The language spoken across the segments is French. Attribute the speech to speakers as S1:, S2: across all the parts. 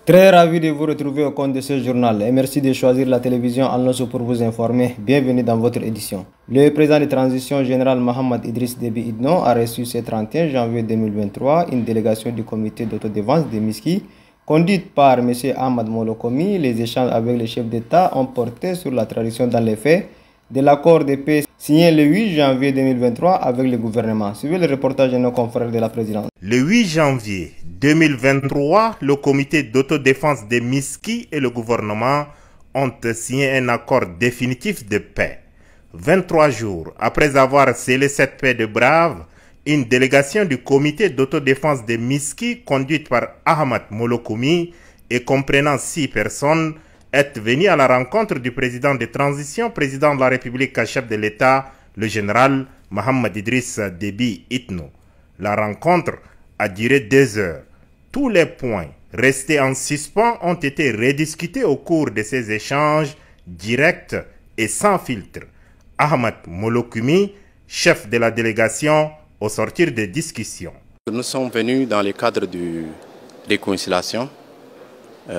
S1: Très ravi de vous retrouver au compte de ce journal et merci de choisir la télévision Al-Nosou pour vous informer. Bienvenue dans votre édition. Le président de transition général Mohamed Idriss Déby Itno a reçu ce 31 janvier 2023 une délégation du comité d'autodéfense de Miski conduite par M. Ahmad Molokomi. Les échanges avec les chefs d'État ont porté sur la traduction dans les faits de l'accord de paix signé le 8 janvier 2023 avec le gouvernement. Suivez le reportage de nos confrères de la présidence.
S2: Le 8 janvier 2023, le comité d'autodéfense de Miski et le gouvernement ont signé un accord définitif de paix. 23 jours après avoir scellé cette paix de brave, une délégation du comité d'autodéfense de Miski, conduite par Ahmad Molokomi et comprenant 6 personnes, est venue à la rencontre du président de transition, président de la République, chef de l'État, le général Mohamed Idriss Déby Itno. La rencontre a duré 2 heures. Tous les points restés en suspens ont été rediscutés au cours de ces échanges directs et sans filtre. Ahmad Molokomi, chef de la délégation, au sortir des discussions.
S3: Nous sommes venus dans le cadre de réconciliation,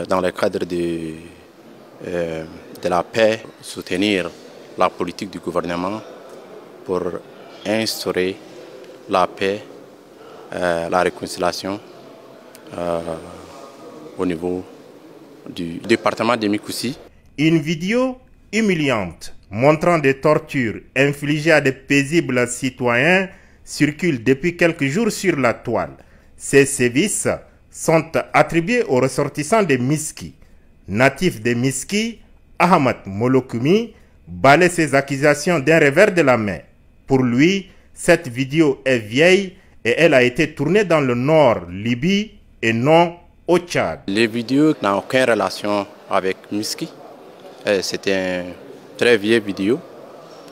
S3: dans le cadre de la paix, soutenir la politique du gouvernement pour instaurer la paix, la réconciliation au niveau du département de Mikoussi.
S2: Une vidéo humiliante montrant des tortures infligées à des paisibles citoyens circule depuis quelques jours sur la toile. Ces sévices sont attribués aux ressortissants de Miski. Natif de Miski, Ahmad Molokomi balaie ces accusations d'un revers de la main. Pour lui, cette vidéo est vieille et elle a été tournée dans le nord Libye et non au Tchad.
S3: Les vidéos n'ont aucune relation avec Miski. C'est une très vieille vidéo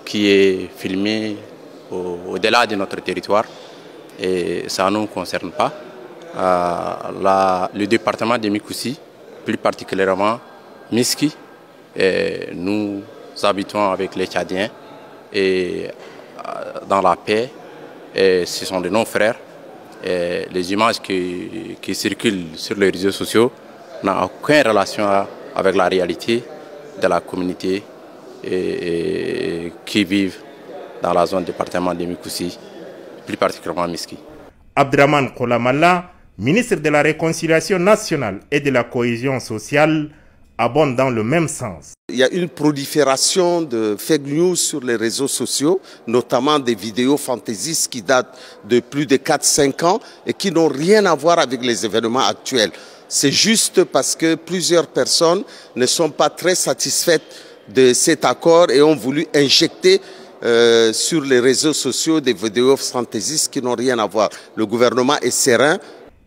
S3: qui est filmée au-delà de notre territoire et ça ne nous concerne pas. Le département de Mikoussi, plus particulièrement Miski, nous habitons avec les Tchadiens et dans la paix, et ce sont de nos frères. Et les images qui circulent sur les réseaux sociaux n'ont aucune relation avec la réalité de la communauté qui vivent dans la zone département de Mikoussi, plus particulièrement Miski.
S2: Abdraman Kolamalla, ministre de la Réconciliation nationale et de la cohésion sociale, abonde dans le même sens.
S4: Il y a une prolifération de fake news sur les réseaux sociaux, notamment des vidéos fantaisistes qui datent de plus de 4-5 ans et qui n'ont rien à voir avec les événements actuels. C'est juste parce que plusieurs personnes ne sont pas très satisfaites de cet accord et ont voulu injecter sur les réseaux sociaux des vidéos fantaisistes qui n'ont rien à voir. Le gouvernement est serein.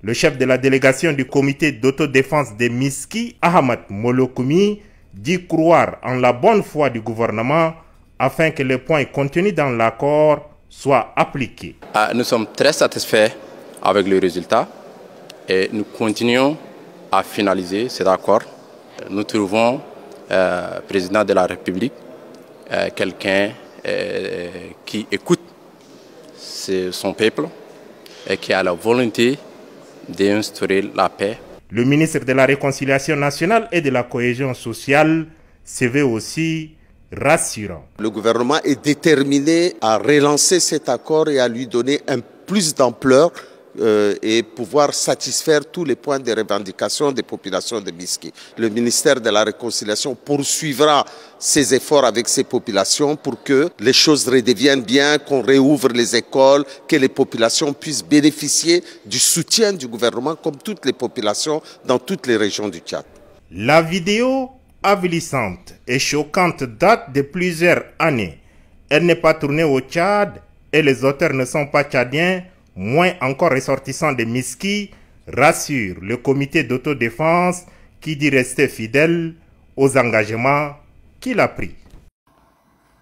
S2: Le chef de la délégation du comité d'autodéfense de Miski, Ahmad Molokomi, dit croire en la bonne foi du gouvernement afin que les points contenus dans l'accord soient appliqués.
S3: Nous sommes très satisfaits avec le résultat et nous continuons à finaliser cet accord. Nous trouvons le président de la République quelqu'un qui écoute son peuple et qui a la volonté d'instaurer la paix.
S2: Le ministre de la Réconciliation nationale et de la cohésion sociale se veut aussi rassurant.
S4: Le gouvernement est déterminé à relancer cet accord et à lui donner plus d'ampleur et pouvoir satisfaire tous les points de revendication des populations de Miski. Le ministère de la Réconciliation poursuivra ses efforts avec ces populations pour que les choses redeviennent bien, qu'on réouvre les écoles, que les populations puissent bénéficier du soutien du gouvernement comme toutes les populations dans toutes les régions du Tchad.
S2: La vidéo avilissante et choquante date de plusieurs années. Elle n'est pas tournée au Tchad et les auteurs ne sont pas tchadiens, moins encore ressortissants de Miski, rassure le comité d'autodéfense qui dit rester fidèle aux engagements qu'il a pris.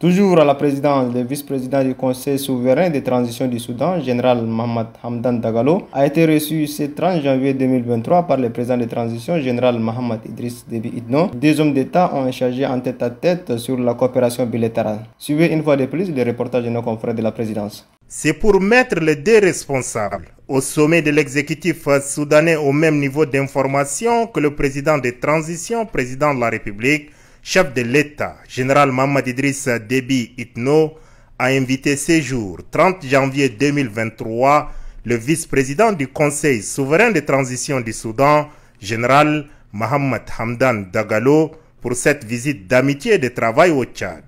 S1: Toujours à la présidence, le vice-président du Conseil souverain de transition du Soudan, général Mohamed Hamdan Dagalo, a été reçu ce 30 janvier 2023 par le président de transition, général Mohamed Idriss Déby Itno. Deux hommes d'État ont échangé en tête-à-tête sur la coopération bilatérale. Suivez une fois de plus le reportage de nos confrères de la présidence.
S2: C'est pour mettre les deux responsables au sommet de l'exécutif soudanais au même niveau d'information que le président de transition, président de la République, chef de l'État, général Mohamed Idriss Déby Itno, a invité ce jour, 30 janvier 2023, le vice-président du Conseil souverain de transition du Soudan, général Mohamed Hamdan Dagalo, pour cette visite d'amitié et de travail au Tchad.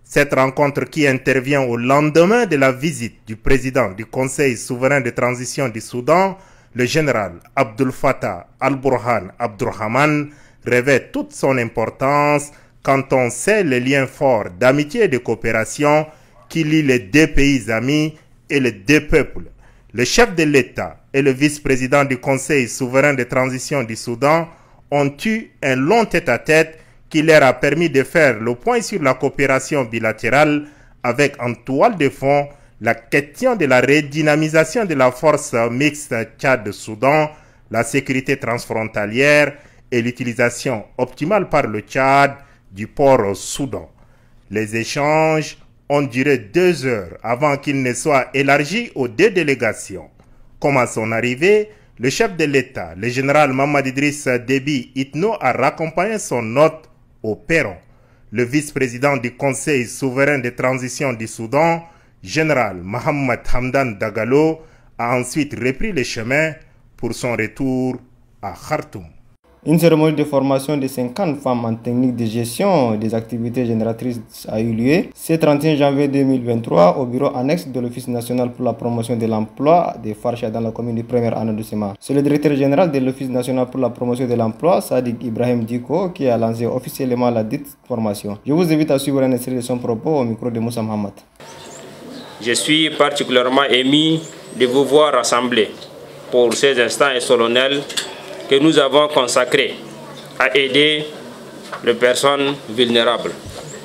S2: Cette rencontre qui intervient au lendemain de la visite du président du Conseil souverain de transition du Soudan, le général Abdel Fattah al-Burhan Abdurrahman, revêt toute son importance quand on sait les liens forts d'amitié et de coopération qui lient les deux pays amis et les deux peuples. Le chef de l'État et le vice-président du Conseil souverain de transition du Soudan ont eu un long tête-à-tête qui leur a permis de faire le point sur la coopération bilatérale avec en toile de fond la question de la redynamisation de la force mixte Tchad-Soudan, la sécurité transfrontalière et l'utilisation optimale par le Tchad du port Soudan. Les échanges ont duré 2 heures avant qu'il ne soit élargi aux 2 délégations. Comme à son arrivée, le chef de l'État, le général Mohamed Idriss Déby Itno, a raccompagné son hôte au perron. Le vice-président du Conseil souverain de transition du Soudan, général Mohamed Hamdan Dagalo, a ensuite repris le chemin pour son retour à Khartoum.
S1: Une cérémonie de formation de 50 femmes en technique de gestion des activités génératrices a eu lieu ce 31 janvier 2023 au bureau annexe de l'Office national pour la promotion de l'emploi de Farsha dans la commune du 1er arrondissement. C'est le directeur général de l'Office national pour la promotion de l'emploi, Sadiq Ibrahim Diko, qui a lancé officiellement la dite formation. Je vous invite à suivre un extrait de son propos au micro de Moussa Mohamed.
S5: Je suis particulièrement ému de vous voir rassemblés pour ces instants solennels que nous avons consacrés à aider les personnes vulnérables,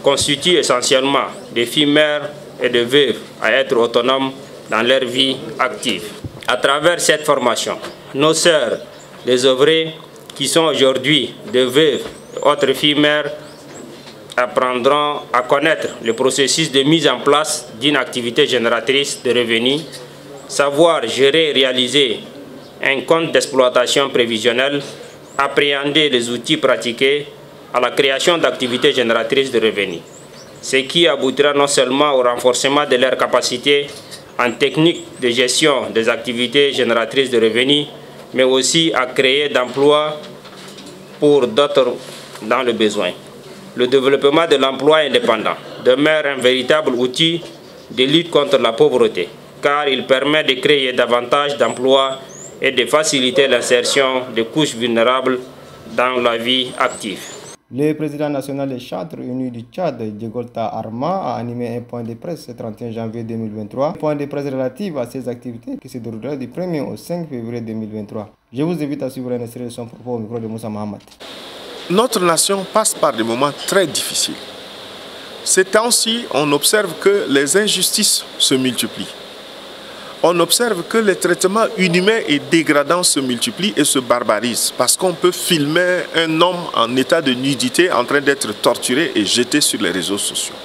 S5: constituées essentiellement des filles mères et de veuves à être autonomes dans leur vie active. À travers cette formation, nos sœurs, les œuvrés qui sont aujourd'hui des veuves et autres filles mères apprendront à connaître le processus de mise en place d'une activité génératrice de revenus, savoir gérer et réaliser un compte d'exploitation prévisionnelle, appréhender les outils pratiqués à la création d'activités génératrices de revenus, ce qui aboutira non seulement au renforcement de leurs capacités en technique de gestion des activités génératrices de revenus, mais aussi à créer d'emplois pour d'autres dans le besoin. Le développement de l'emploi indépendant demeure un véritable outil de lutte contre la pauvreté, car il permet de créer davantage d'emplois et de faciliter l'insertion des couches vulnérables dans la vie active.
S1: Le président national des Châtres unis du Tchad, Djegolta Arma, a animé un point de presse le 31 janvier 2023. Un point de presse relatif à ces activités qui se déroulera du 1er au 5 février 2023. Je vous invite à suivre un extrait de son propos au micro de Moussa Mohamed.
S6: Notre nation passe par des moments très difficiles. Ces temps-ci, on observe que les injustices se multiplient. On observe que les traitements inhumains et dégradants se multiplient et se barbarisent parce qu'on peut filmer un homme en état de nudité en train d'être torturé et jeté sur les réseaux sociaux.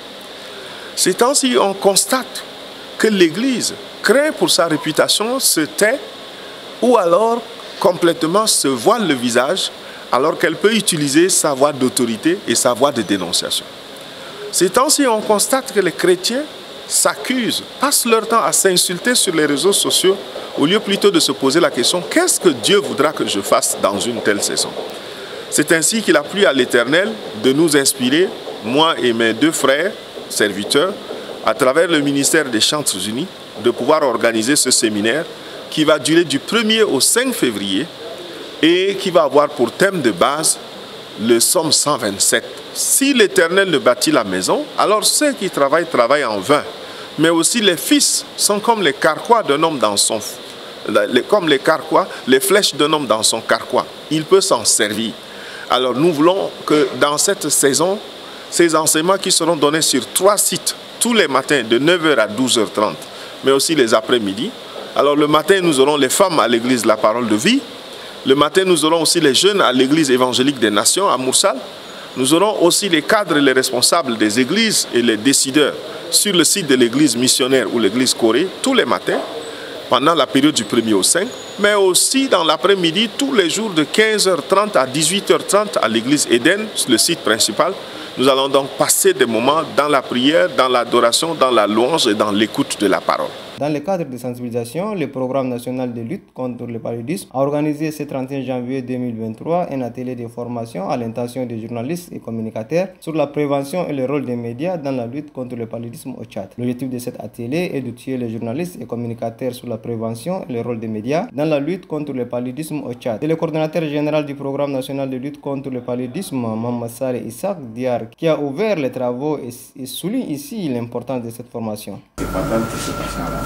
S6: Ces temps-ci, on constate que l'Église craint pour sa réputation, se tait ou alors complètement se voile le visage alors qu'elle peut utiliser sa voix d'autorité et sa voix de dénonciation. Ces temps-ci, on constate que les chrétiens s'accusent, passent leur temps à s'insulter sur les réseaux sociaux au lieu plutôt de se poser la question « Qu'est-ce que Dieu voudra que je fasse dans une telle saison ?» C'est ainsi qu'il a plu à l'Éternel de nous inspirer, moi et mes 2 frères, serviteurs, à travers le ministère des Chantres Unis, de pouvoir organiser ce séminaire qui va durer du 1er au 5 février et qui va avoir pour thème de base le Psaume 127. Si l'Éternel ne bâtit la maison, alors ceux qui travaillent, travaillent en vain. Mais aussi les fils sont comme les carquois d'un homme dans son... Comme les carquois, les flèches d'un homme dans son carquois. Il peut s'en servir. Alors nous voulons que dans cette saison, ces enseignements qui seront donnés sur 3 sites tous les matins de 9h à 12h30, mais aussi les après-midi. Alors le matin, nous aurons les femmes à l'église La Parole de Vie. Le matin, nous aurons aussi les jeunes à l'église évangélique des Nations à Moursal. Nous aurons aussi les cadres et les responsables des églises et les décideurs sur le site de l'église missionnaire ou l'église Corée tous les matins, pendant la période du 1er au 5, mais aussi dans l'après-midi, tous les jours de 15h30 à 18h30 à l'église Éden, le site principal. Nous allons donc passer des moments dans la prière, dans l'adoration, dans la louange et dans l'écoute de la parole.
S1: Dans le cadre de sensibilisation, le programme national de lutte contre le paludisme a organisé ce 31 janvier 2023 un atelier de formation à l'intention des journalistes et communicateurs sur la prévention et le rôle des médias dans la lutte contre le paludisme au Tchad. L'objectif de cet atelier est d'outiller les journalistes et communicateurs sur la prévention et le rôle des médias dans la lutte contre le paludisme au Tchad. C'est le coordonnateur général du programme national de lutte contre le paludisme, Mohamed Sare Isaac Diar, qui a ouvert les travaux et souligne ici l'importance de cette formation.
S7: C'est fatal pour ces patients-là.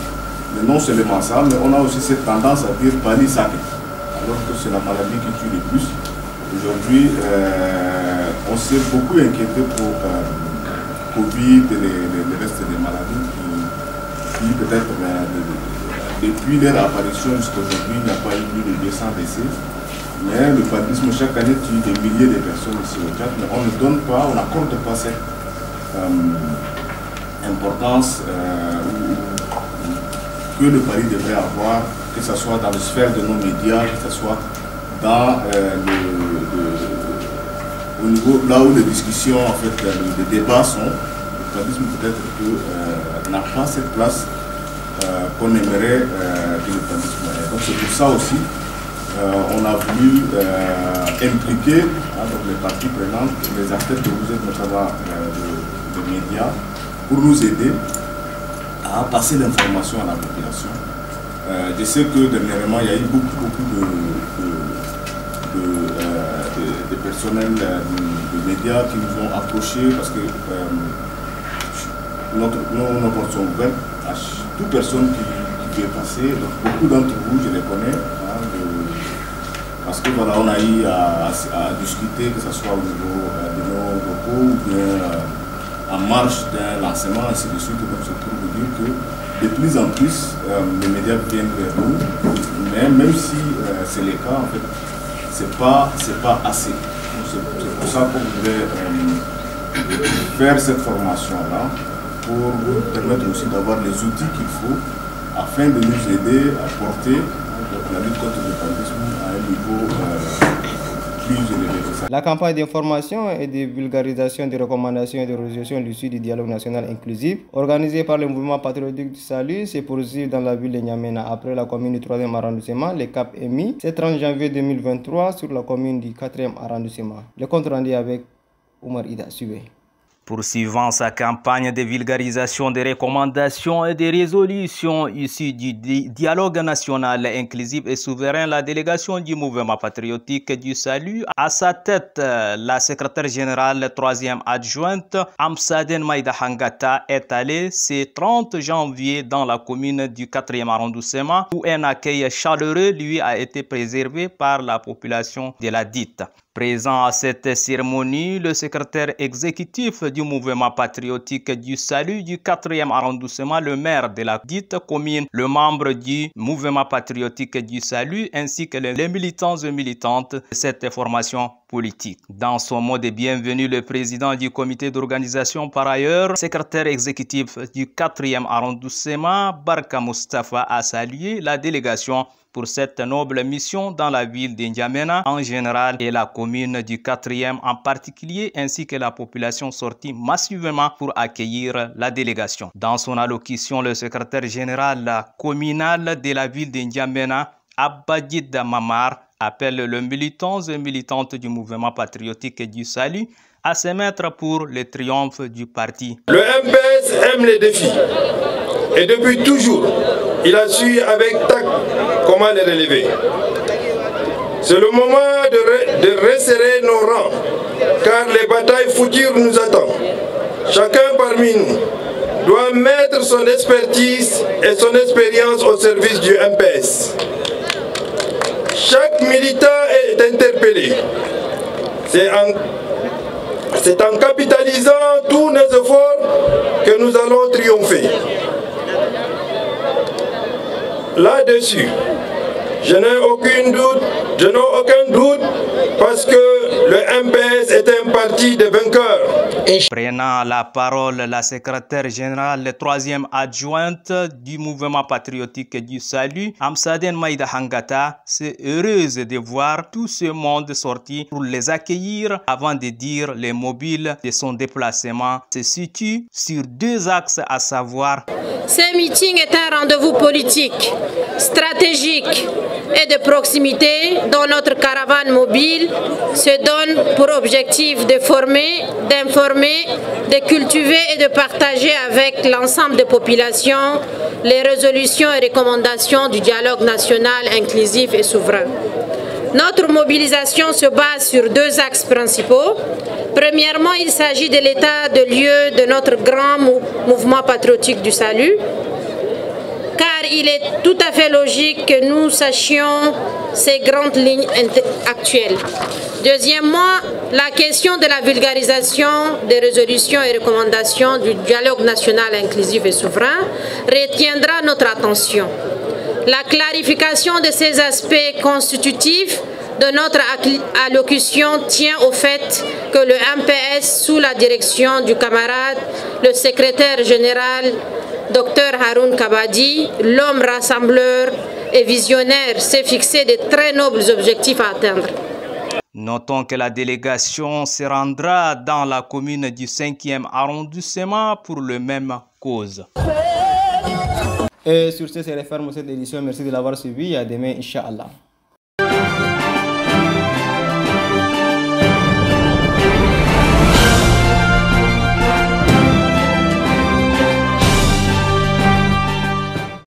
S7: Mais non seulement ça, mais on a aussi cette tendance à dire Bali Sake, alors que c'est la maladie qui tue le plus. Aujourd'hui, on s'est beaucoup inquiété pour Covid et le reste des maladies qui peut-être depuis leur apparition jusqu'à aujourd'hui, il n'y a pas eu plus de 200 décès. Mais le paludisme chaque année tue des milliers de personnes ici au Tchad, mais on ne donne pas, on n'accorde pas cette importance que le Paris devrait avoir, que ce soit dans la sphère de nos médias, que ce soit dans au niveau là où les discussions, en fait, les débats sont. Le paludisme peut-être n'a pas cette place qu'on aimerait que le paludisme ait. Donc c'est pour ça aussi on a voulu impliquer donc les parties prenantes, les acteurs que vous êtes notamment de médias, pour nous aider à passer l'information à la population. Je sais que dernièrement, il y a eu beaucoup de personnels de médias qui nous ont approchés parce que nos portes sont ouvertes à toute personne qui veut passer. Donc, beaucoup d'entre vous, je les connais, parce que voilà, on a eu à discuter, que ce soit au niveau de nos locaux ou bien en marche d'un lancement, ainsi de suite. Donc c'est pour vous dire que de plus en plus, les médias viennent vers nous, mais même si c'est le cas, en fait, c'est pas assez. C'est pour ça qu'on voulait faire cette formation-là, pour vous permettre aussi d'avoir les outils qu'il faut afin de nous aider à porter la lutte contre le paludisme à un niveau plus élevé.
S1: La campagne d'information et de vulgarisation des recommandations et de résolutions issues du dialogue national inclusif, organisée par le mouvement patriotique du salut, se poursuit dans la ville de N'Djamena après la commune du 3e arrondissement. Le cap est mis ce 30 janvier 2023 sur la commune du 4e arrondissement. Le compte rendu avec Oumar Ida. Suivez.
S8: Poursuivant sa campagne de vulgarisation des recommandations et des résolutions issues du dialogue national inclusif et souverain, la délégation du mouvement patriotique du salut, à sa tête la secrétaire générale 3e adjointe Amsaden Maïda Hangata, est allée ce 30 janvier dans la commune du 4e arrondissement où un accueil chaleureux lui a été préservé par la population de la dite. Présent à cette cérémonie, le secrétaire exécutif du mouvement patriotique du salut du 4e arrondissement, le maire de la dite commune, le membre du mouvement patriotique du salut, ainsi que les militants et militantes de cette formation politique. Dans son mot de bienvenue, le président du comité d'organisation, par ailleurs, secrétaire exécutif du 4e arrondissement, Barka Mustafa, a salué la délégation pour cette noble mission dans la ville de N'Djamena en général et la commune du 4e en particulier, ainsi que la population sortie massivement pour accueillir la délégation. Dans son allocution, le secrétaire général communal de la ville de N'Djamena, Abadjid Mamar, appelle les militants et militantes du mouvement patriotique du salut à se mettre pour le triomphe du parti.
S9: Le MPS aime les défis et depuis toujours, il a su avec tact comment les relever. C'est le moment de resserrer nos rangs, car les batailles futures nous attendent. Chacun parmi nous doit mettre son expertise et son expérience au service du MPS. Chaque militant est interpellé. C'est en capitalisant tous nos efforts que nous allons triompher. Là-dessus, je n'ai aucun doute parce que le MPS est un parti de vainqueurs.
S8: Prenant la parole, la secrétaire générale, la troisième adjointe du mouvement patriotique du salut, Amsaden Maïda Hangata, s'est heureuse de voir tout ce monde sorti pour les accueillir avant de dire les mobiles de son déplacement se situent sur deux axes, à savoir:
S10: ce meeting est un rendez-vous politique, stratégique et de proximité dont notre caravane mobile se donne pour objectif de former, d'informer, de cultiver et de partager avec l'ensemble des populations les résolutions et recommandations du dialogue national inclusif et souverain. Notre mobilisation se base sur deux axes principaux. Premièrement, il s'agit de l'état de lieu de notre grand mouvement patriotique du salut, car il est tout à fait logique que nous sachions ces grandes lignes actuelles. Deuxièmement, la question de la vulgarisation des résolutions et recommandations du dialogue national inclusif et souverain retiendra notre attention. La clarification de ces aspects constitutifs de notre allocution tient au fait que le MPS, sous la direction du camarade, le secrétaire général, Dr Haroun Kabadi, l'homme rassembleur et visionnaire, s'est fixé de très nobles objectifs à atteindre.
S8: Notons que la délégation se rendra dans la commune du 5e arrondissement pour le même cause.
S1: Et sur ce, c'est la fin de cette édition. Merci de l'avoir suivi. À demain, Inch'Allah.